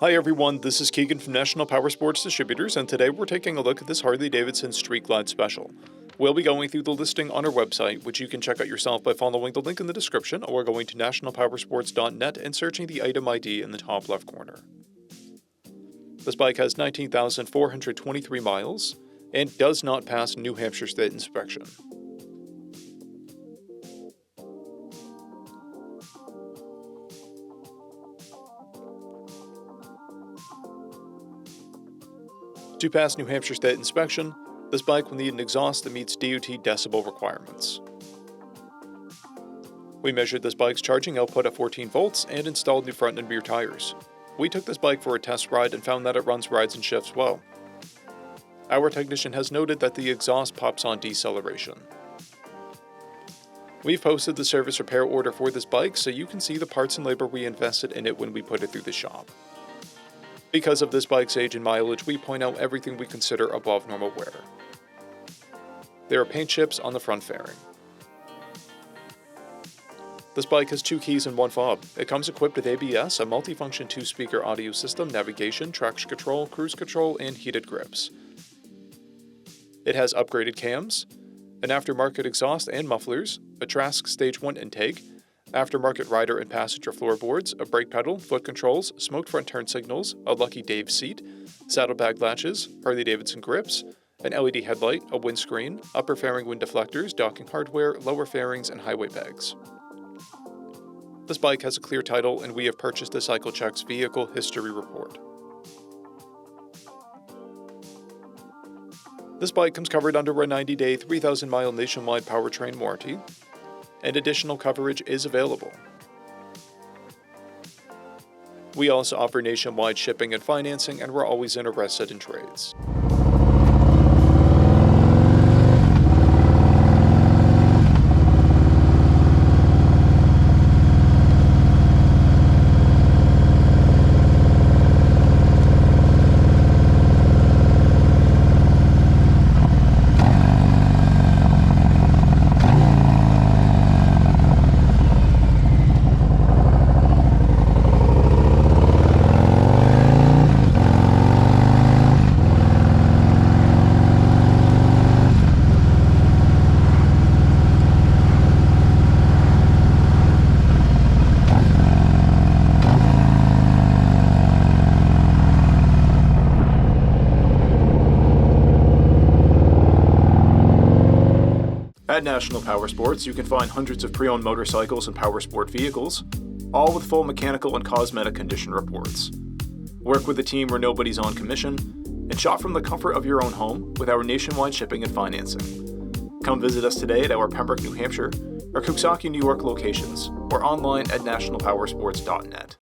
Hi everyone, this is Keegan from National Powersports Distributors, and today we're taking a look at this Harley-Davidson Street Glide Special. We'll be going through the listing on our website, which you can check out yourself by following the link in the description or going to nationalpowersports.net and searching the item ID in the top left corner. This bike has 19,423 miles and does not pass New Hampshire State inspection. To pass New Hampshire State inspection, this bike will need an exhaust that meets DOT decibel requirements. We measured this bike's charging output at 14 volts and installed new front and rear tires. We took this bike for a test ride and found that it runs rides and shifts well. Our technician has noted that the exhaust pops on deceleration. We've posted the service repair order for this bike so you can see the parts and labor we invested in it when we put it through the shop. Because of this bike's age and mileage, we point out everything we consider above normal wear. There are paint chips on the front fairing. This bike has 2 keys and 1 fob. It comes equipped with ABS, a multifunction 2-speaker audio system, navigation, traction control, cruise control, and heated grips. It has upgraded cams, an aftermarket exhaust and mufflers, a Trask Stage 1 intake, aftermarket rider and passenger floorboards, a brake pedal, foot controls, smoked front turn signals, a Lucky Dave seat, saddlebag latches, Harley-Davidson grips, an LED headlight, a windscreen, upper fairing wind deflectors, docking hardware, lower fairings, and highway bags. This bike has a clear title, and we have purchased the CycleCheck's Vehicle History Report. This bike comes covered under a 90-day, 3,000-mile nationwide powertrain warranty, and additional coverage is available. We also offer nationwide shipping and financing, and we're always interested in trades. At National Powersports, you can find hundreds of pre-owned motorcycles and powersport vehicles, all with full mechanical and cosmetic condition reports. Work with a team where nobody's on commission, and shop from the comfort of your own home with our nationwide shipping and financing. Come visit us today at our Pembroke, New Hampshire, or Coxsackie, New York locations, or online at nationalpowersports.net.